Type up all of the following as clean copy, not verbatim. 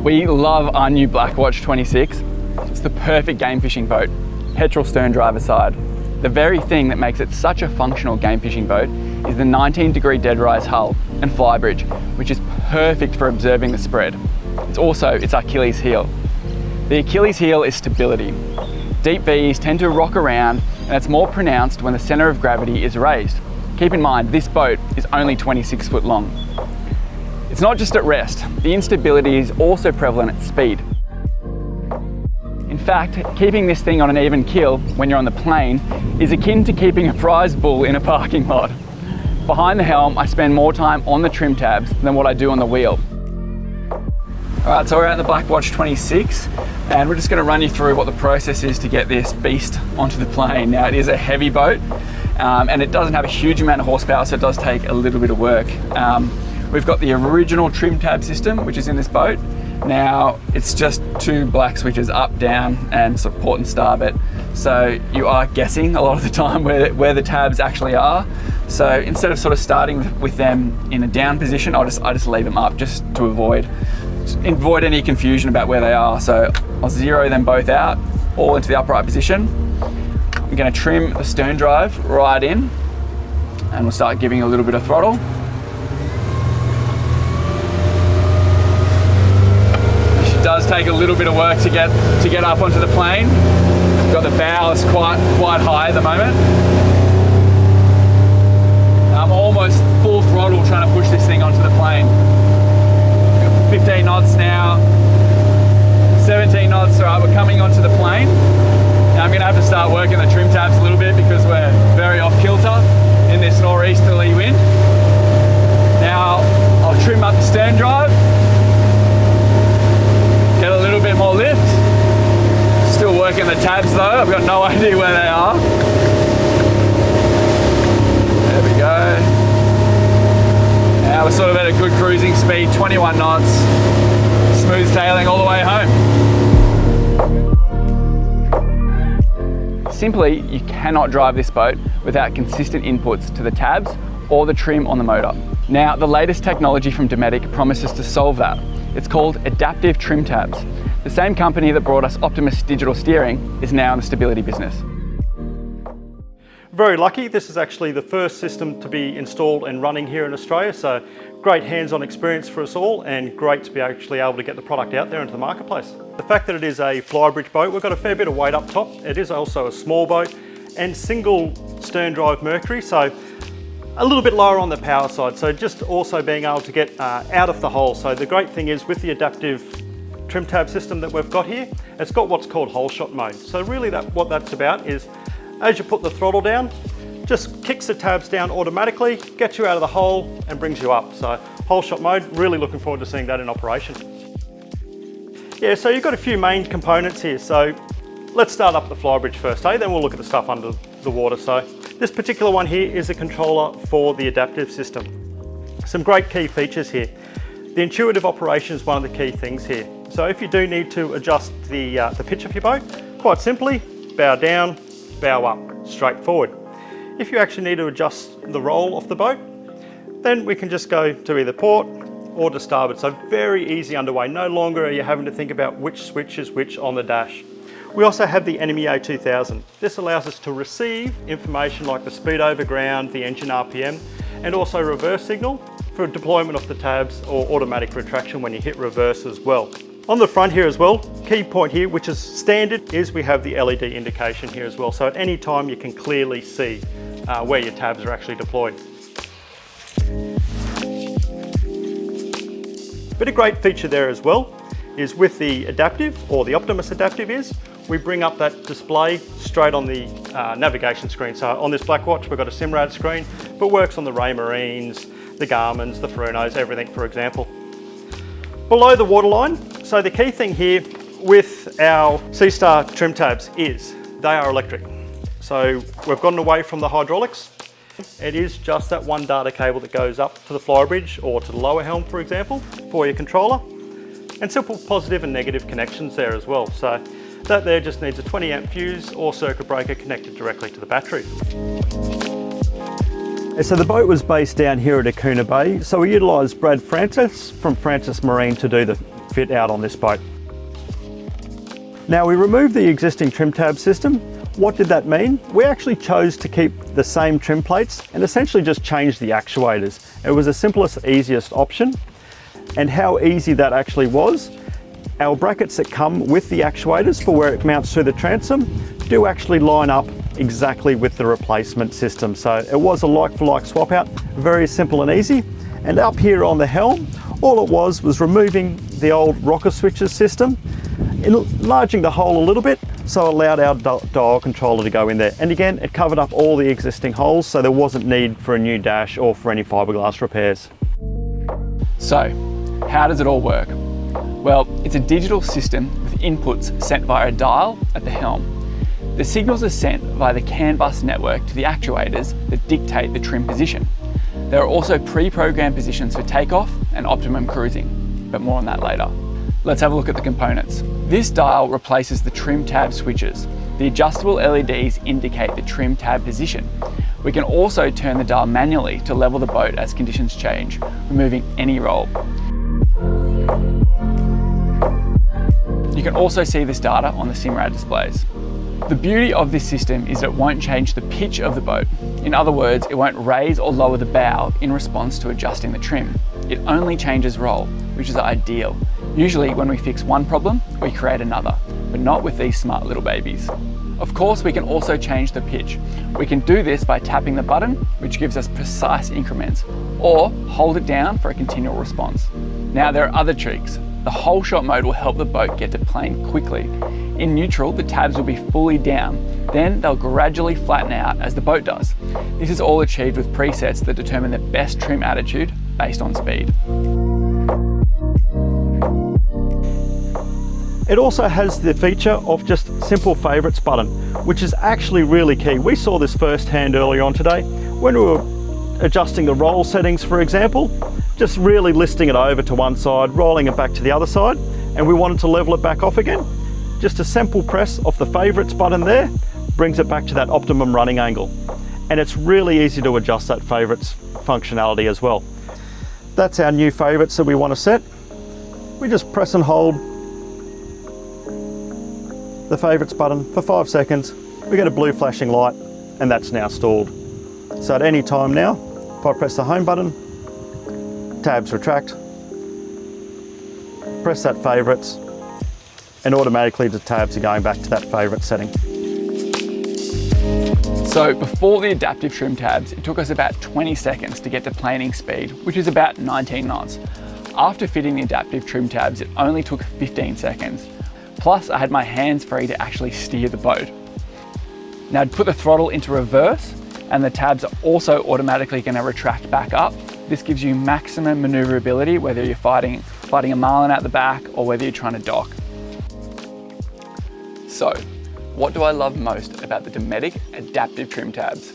We love our new Black Watch 26. It's the perfect game fishing boat, petrol stern driver side. The very thing that makes it such a functional game fishing boat is the 19-degree dead rise hull and flybridge, which is perfect for observing the spread. It's also its Achilles heel. The Achilles heel is stability. Deep V's tend to rock around, and it's more pronounced when the center of gravity is raised. Keep in mind, this boat is only 26 foot long. It's not just at rest, the instability is also prevalent at speed. In fact, keeping this thing on an even keel when you're on the plane is akin to keeping a prize bull in a parking lot. Behind the helm, I spend more time on the trim tabs than what I do on the wheel. All right, so we're at the Black Watch 26, and we're just going to run you through what the process is to get this beast onto the plane. Now, it is a heavy boat, and it doesn't have a huge amount of horsepower, so it does take a little bit of work. We've got the original trim tab system, which is in this boat. Now, it's just two black switches, up, down, and sort of port and starboard. So you are guessing a lot of the time where the tabs actually are. So instead of sort of starting with them in a down position, I just leave them up just to avoid any confusion about where they are. So I'll zero them both out, all into the upright position. I'm going to trim the stern drive right in, and we'll start giving a little bit of throttle. It does take a little bit of work to get up onto the plane. We've got the bows quite high at the moment. I'm almost full throttle trying to push this thing onto the plane. 15 knots now, 17 knots, all right, we're coming onto the plane. Now I'm gonna have to start working the trim tabs a little bit because we're very off kilter in this nor'easterly wind. Now I'll trim up the stern drive, get a little bit more lift. Still working the tabs though, I've got no idea where they are. There we go. Now we're sort of at a good cruising speed, 21 knots, smooth sailing all the way home. Simply, you cannot drive this boat without consistent inputs to the tabs or the trim on the motor. Now, the latest technology from Dometic promises to solve that. It's called Adaptive Trim Tabs. The same company that brought us Optimus digital steering is now in the stability business. Very lucky, this is actually the first system to be installed and running here in Australia, so great hands-on experience for us all and great to be actually able to get the product out there into the marketplace. The fact that it is a flybridge boat, we've got a fair bit of weight up top. It is also a small boat and single stern drive Mercury, so a little bit lower on the power side, so just also being able to get out of the hole. So the great thing is with the adaptive trim tab system that we've got here, it's got what's called hole shot mode. So really what that's about is as you put the throttle down, just kicks the tabs down automatically, gets you out of the hole and brings you up. So hole shot mode, really looking forward to seeing that in operation. Yeah, so you've got a few main components here. So let's start up the flybridge first, then we'll look at the stuff under the water. So this particular one here is a controller for the adaptive system. Some great key features here. The intuitive operation is one of the key things here. So if you do need to adjust the pitch of your boat, quite simply, bow down, bow up, straightforward. If you actually need to adjust the roll of the boat, then we can just go to either port or to starboard. So very easy underway. No longer are you having to think about which switch is which on the dash. We also have the Enemy A2000. This allows us to receive information like the speed over ground, the engine RPM, and also reverse signal for deployment of the tabs or automatic retraction when you hit reverse as well. On the front here as well, key point here, which is standard, is we have the LED indication here as well. So at any time you can clearly see where your tabs are actually deployed. But a great feature there as well is with the adaptive, or the Optimus adaptive is, we bring up that display straight on the navigation screen. So on this Black Watch, we've got a SIMRAD screen, but works on the Raymarines, the Garmins, the Furunos, everything for example. Below the waterline, so the key thing here with our Seastar trim tabs is they are electric. So we've gotten away from the hydraulics. It is just that one data cable that goes up to the flybridge or to the lower helm, for example, for your controller. And simple positive and negative connections there as well. So that there just needs a 20 amp fuse or circuit breaker connected directly to the battery. So the boat was based down here at Akuna Bay. So we utilised Brad Francis from Francis Marine to do the fit out on this boat. Now we removed the existing trim tab system. What did that mean? We actually chose to keep the same trim plates and essentially just change the actuators. It was the simplest, easiest option. And how easy that actually was, our brackets that come with the actuators for where it mounts through the transom do actually line up exactly with the replacement system. So it was a like-for-like swap out, very simple and easy. And up here on the helm, all it was removing the old rocker switches system, enlarging the hole a little bit, so it allowed our dial controller to go in there. And again, it covered up all the existing holes, so there wasn't need for a new dash or for any fiberglass repairs. So, how does it all work? Well, it's a digital system with inputs sent via a dial at the helm. The signals are sent via the CAN bus network to the actuators that dictate the trim position. There are also pre-programmed positions for takeoff and optimum cruising, but more on that later. Let's have a look at the components. This dial replaces the trim tab switches. The adjustable LEDs indicate the trim tab position. We can also turn the dial manually to level the boat as conditions change, removing any roll. You can also see this data on the SIMRAD displays. The beauty of this system is that it won't change the pitch of the boat. In other words, it won't raise or lower the bow in response to adjusting the trim. It only changes roll, which is ideal. Usually when we fix one problem, we create another, but not with these smart little babies. Of course, we can also change the pitch. We can do this by tapping the button, which gives us precise increments, or hold it down for a continual response. Now there are other tricks. The whole shot mode will help the boat get to plane quickly. In neutral, the tabs will be fully down. Then they'll gradually flatten out as the boat does. This is all achieved with presets that determine the best trim attitude based on speed. It also has the feature of just simple favorites button, which is actually really key. We saw this firsthand earlier on today when we were adjusting the roll settings, for example, just really listing it over to one side, rolling it back to the other side, and we wanted to level it back off again. Just a simple press of the favorites button there brings it back to that optimum running angle. And it's really easy to adjust that favorites functionality as well. That's our new favorites that we want to set. We just press and hold the favorites button for 5 seconds. We get a blue flashing light, and that's now stored. So at any time now, if I press the home button, tabs retract, press that favorites, and automatically the tabs are going back to that favorite setting. So before the adaptive trim tabs, it took us about 20 seconds to get to planing speed, which is about 19 knots. After fitting the adaptive trim tabs, it only took 15 seconds. Plus, I had my hands free to actually steer the boat. Now I'd put the throttle into reverse, and the tabs are also automatically going to retract back up. This gives you maximum maneuverability, whether you're fighting a marlin out the back or whether you're trying to dock. So, what do I love most about the Dometic adaptive trim tabs?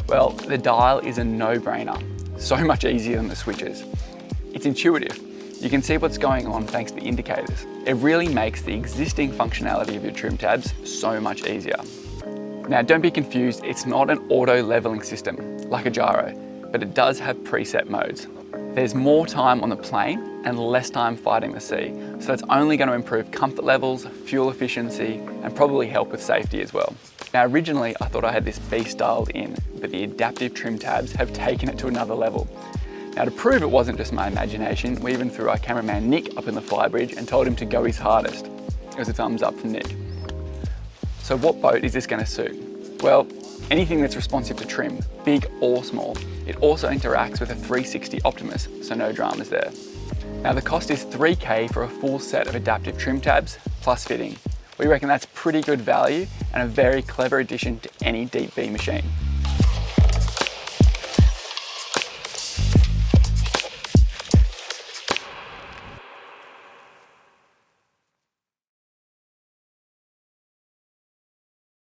Well, the dial is a no-brainer. So much easier than the switches. It's intuitive. You can see what's going on thanks to the indicators. It really makes the existing functionality of your trim tabs so much easier. Now don't be confused, it's not an auto leveling system like a gyro, but it does have preset modes. There's more time on the plane and less time fighting the sea, so it's only going to improve comfort levels, fuel efficiency, and probably help with safety as well. Now originally I thought I had this beast dialed in, but the adaptive trim tabs have taken it to another level. Now to prove it wasn't just my imagination, we even threw our cameraman Nick up in the Flybridge and told him to go his hardest. It was a thumbs up from Nick. So what boat is this going to suit? Well, anything that's responsive to trim, big or small. It also interacts with a 360 Optimus, so no dramas there. Now the cost is $3K for a full set of adaptive trim tabs plus fitting. We reckon that's pretty good value and a very clever addition to any deep V machine.